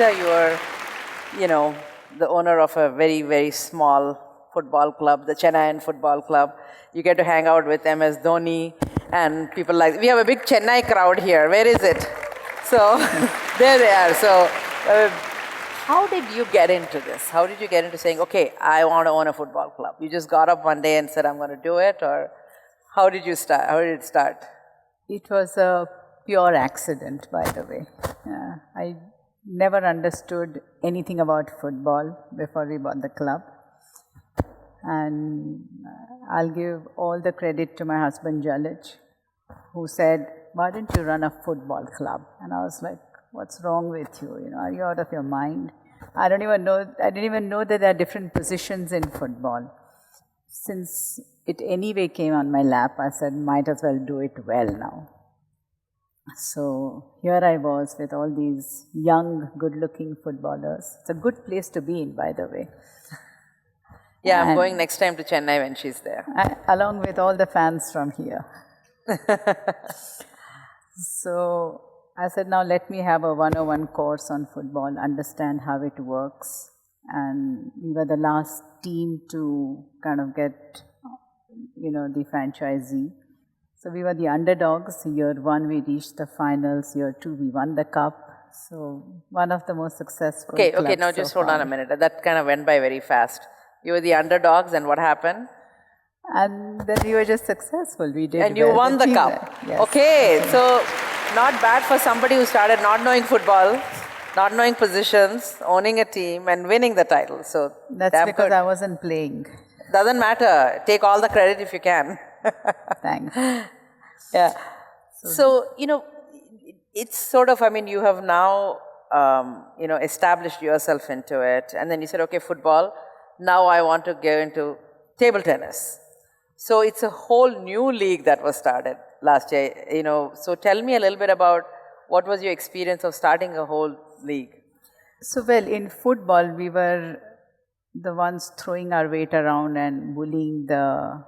Vita, you are, the owner of a very, very small football club, the Chennaiyin Football Club. You get to hang out with MS Dhoni and people like, we have a big Chennai crowd here. Where is it? So, there they are. So, how did you get into this? How did you get into saying, okay, I want to own a football club? You just got up one day and said, I'm going to do it? Or how did you start? How did it start? It was a pure accident, by the way. I never understood anything about football before we bought the club. And I'll give all the credit to my husband, Jalaj, who said, why don't you run a football club? And I was like, what's wrong with you? Are you out of your mind? I didn't even know that there are different positions in football. Since it anyway came on my lap, I said, might as well do it well now. So here I was with all these young, good-looking footballers. It's a good place to be in, by the way. Yeah, I'm going next time to Chennai when she's there. Along with all the fans from here. So I said, now let me have a 101 course on football, understand how it works. And we were the last team to kind of get, the franchisee. So we were the underdogs. Year 1, we reached the finals. Year 2, we won the cup. So one of the most successful clubs. Okay, now just hold on a minute. That kind of went by very fast. You were the underdogs, and what happened? And then we were just successful. We did. And you won the cup. Yes. Okay, so not bad for somebody who started not knowing football, not knowing positions, owning a team, and winning the title. So that's because I wasn't playing. Doesn't matter. Take all the credit if you can. Thanks. Yeah. So, it's sort of, you have now, established yourself into it. And then you said, okay, football. Now I want to go into table tennis. So it's a whole new league that was started last year, So tell me a little bit about what was your experience of starting a whole league? So, in football, we were the ones throwing our weight around and bullying the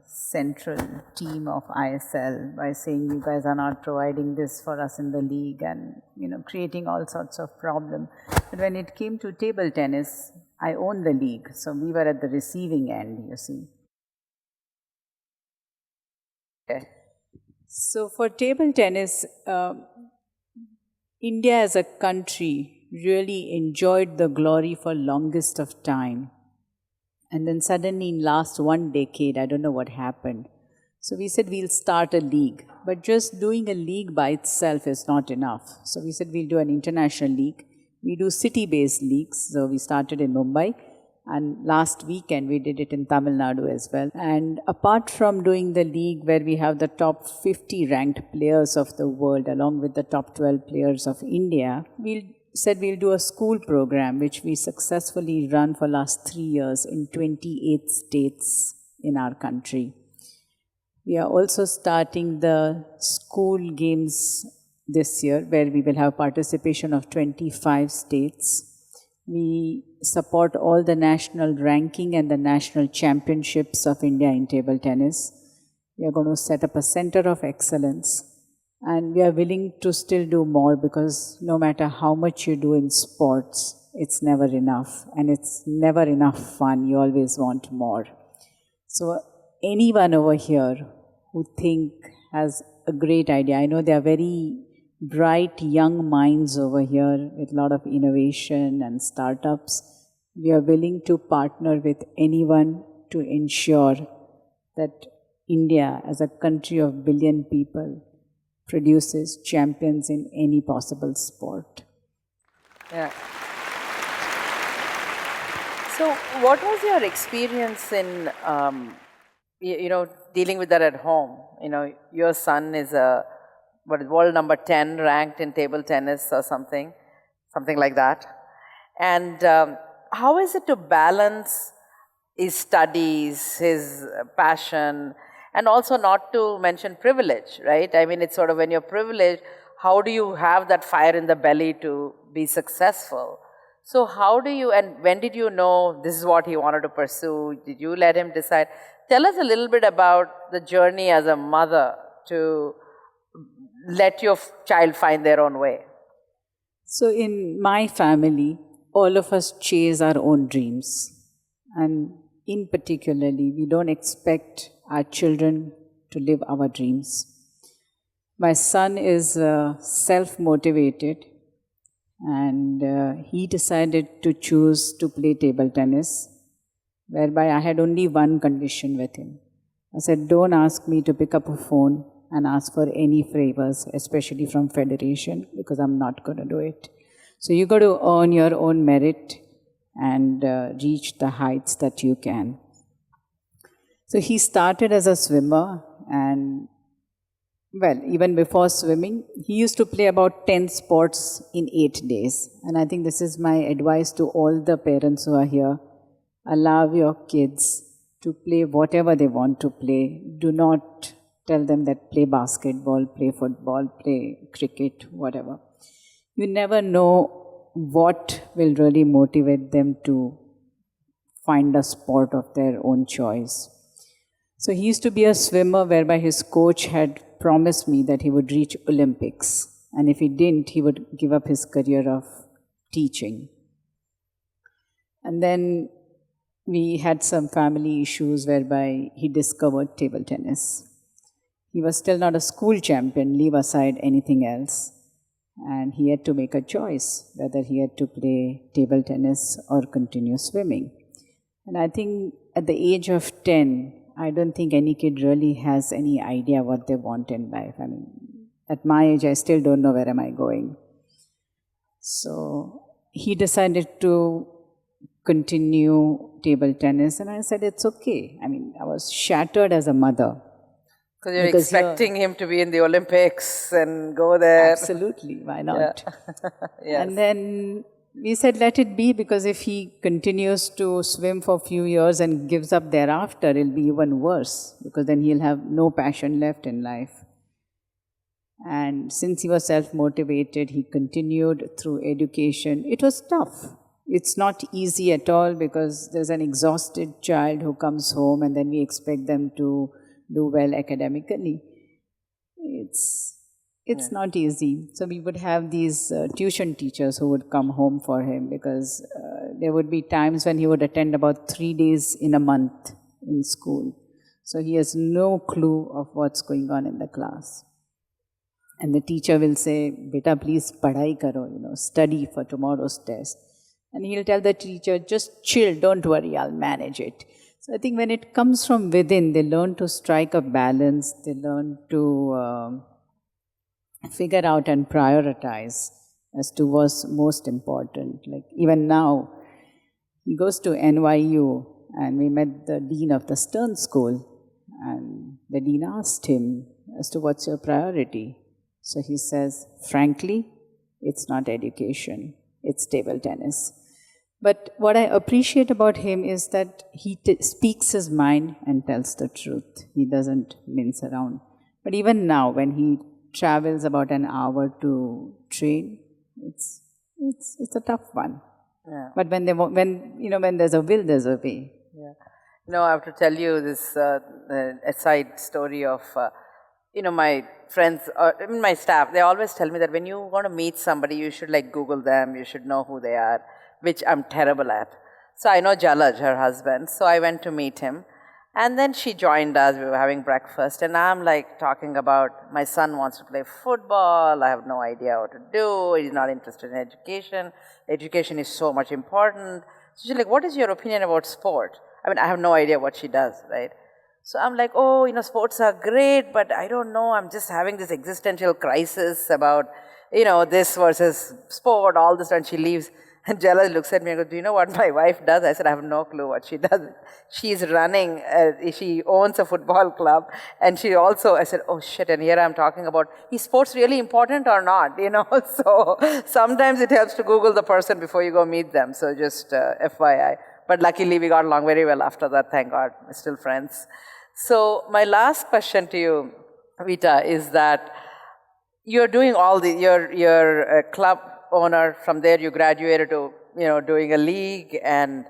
central team of ISL by saying you guys are not providing this for us in the league and, creating all sorts of problems. But when it came to table tennis, I owned the league. So we were at the receiving end, you see. Okay. So for table tennis, India as a country really enjoyed the glory for longest of time. And then suddenly in last 1 decade, I don't know what happened. So we said we'll start a league. But just doing a league by itself is not enough. So we said we'll do an international league. We do city-based leagues. So we started in Mumbai. And last weekend, we did it in Tamil Nadu as well. And apart from doing the league where we have the top 50 ranked players of the world, along with the top 12 players of India, we said we'll do a school program, which we successfully run for last 3 years in 28 states in our country. We are also starting the school games this year, where we will have participation of 25 states. We support all the national ranking and the national championships of India in table tennis. We are going to set up a center of excellence. And we are willing to still do more because no matter how much you do in sports, it's never enough. And it's never enough fun. You always want more. So anyone over here who has a great idea, I know there are very bright young minds over here with a lot of innovation and startups. We are willing to partner with anyone to ensure that India, as a country of 1 billion people, produces champions in any possible sport. Yeah. So what was your experience in, dealing with that at home? Your son is world number 10 ranked in table tennis or something like that. And how is it to balance his studies, his passion, and also not to mention privilege, right? It's sort of when you're privileged, how do you have that fire in the belly to be successful? So and when did you know this is what he wanted to pursue? Did you let him decide? Tell us a little bit about the journey as a mother to let your child find their own way. So in my family, all of us chase our own dreams. And in particularly, we don't expect our children to live our dreams. My son is self-motivated, and he decided to choose to play table tennis, whereby I had only one condition with him. I said, don't ask me to pick up a phone and ask for any favors, especially from Federation, because I'm not going to do it. So you got to earn your own merit and reach the heights that you can. So he started as a swimmer, and well, even before swimming, he used to play about 10 sports in 8 days. And I think this is my advice to all the parents who are here. Allow your kids to play whatever they want to play. Do not tell them that play basketball, play football, play cricket, whatever. You never know what will really motivate them to find a sport of their own choice. So he used to be a swimmer, whereby his coach had promised me that he would reach Olympics. And if he didn't, he would give up his career of teaching. And then we had some family issues whereby he discovered table tennis. He was still not a school champion, leave aside anything else. And he had to make a choice whether he had to play table tennis or continue swimming. And I think at the age of 10, I don't think any kid really has any idea what they want in life. I mean, at my age, I still don't know where am I going. So he decided to continue table tennis, and I said, it's okay. I mean, I was shattered as a mother. Because you're expecting him to be in the Olympics and go there. Absolutely, why not? Yeah. Yes. And then we said, let it be, because if he continues to swim for a few years and gives up thereafter, it'll be even worse, because then he'll have no passion left in life. And since he was self-motivated, he continued through education. It was tough. It's not easy at all, because there's an exhausted child who comes home and then we expect them to do well academically. It's not easy. So we would have these tuition teachers who would come home for him, because there would be times when he would attend about 3 days in a month in school. So he has no clue of what's going on in the class. And the teacher will say, "Beta, please padhai karo, study for tomorrow's test." And he'll tell the teacher, "Just chill, don't worry, I'll manage it." So I think when it comes from within, they learn to strike a balance, they learn to figure out and prioritize as to what's most important. Like even now, he goes to NYU, and we met the dean of the Stern School, and the dean asked him as to what's your priority. So he says, frankly, it's not education, it's table tennis. But what I appreciate about him is that he speaks his mind and tells the truth. He doesn't mince around. But even now, when he travels about an hour to train, it's a tough one. Yeah. But when there's a will, there's a way. Yeah. I have to tell you this aside story of my friends or my staff. They always tell me that when you want to meet somebody, you should Google them. You should know who they are, which I'm terrible at. So I know Jalaj, her husband. So I went to meet him. And then she joined us, we were having breakfast, and I'm talking about my son wants to play football, I have no idea what to do, he's not interested in education, education is so much important. So she's like, what is your opinion about sport? I mean, I have no idea what she does, right? So I'm like, sports are great, but I don't know, I'm just having this existential crisis about, this versus sport, all this, and she leaves. And Jalaj looks at me and goes, do you know what my wife does? I said, I have no clue what she does. She's running, she owns a football club. And she also, I said, oh shit, and here I'm talking about, is sports really important or not? So sometimes it helps to Google the person before you go meet them. So just FYI. But luckily we got along very well after that, thank God, we're still friends. So my last question to you, Vita, is that you're doing all you're a club owner, from there you graduated to, doing a league, and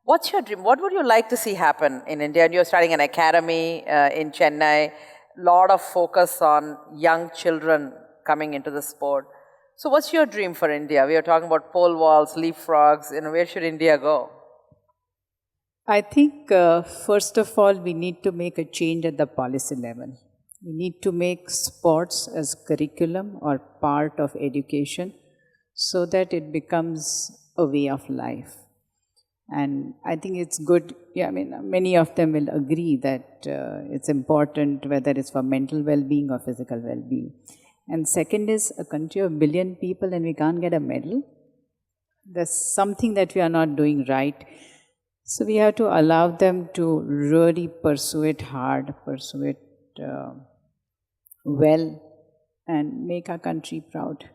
what's your dream? What would you like to see happen in India? And you're starting an academy in Chennai, lot of focus on young children coming into the sport. So what's your dream for India? We are talking about pole vaults, leapfrogs, where should India go? I think, first of all, we need to make a change at the policy level. We need to make sports as curriculum or part of education so that it becomes a way of life. And I think it's good, many of them will agree that it's important, whether it's for mental well-being or physical well-being. And second is, a country of 1 billion people and we can't get a medal. There's something that we are not doing right. So we have to allow them to really pursue it hard, pursue it well, and make our country proud.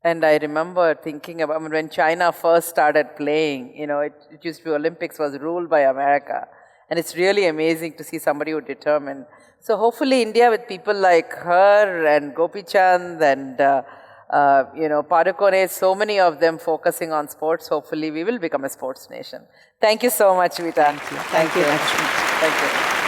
And I remember thinking about when China first started playing, it used to be Olympics was ruled by America. And it's really amazing to see somebody who determined. So hopefully India, with people like her and Gopi Chand and Padukone, so many of them focusing on sports, hopefully we will become a sports nation. Thank you so much, Vita. Thank you. Thank you. Thank you.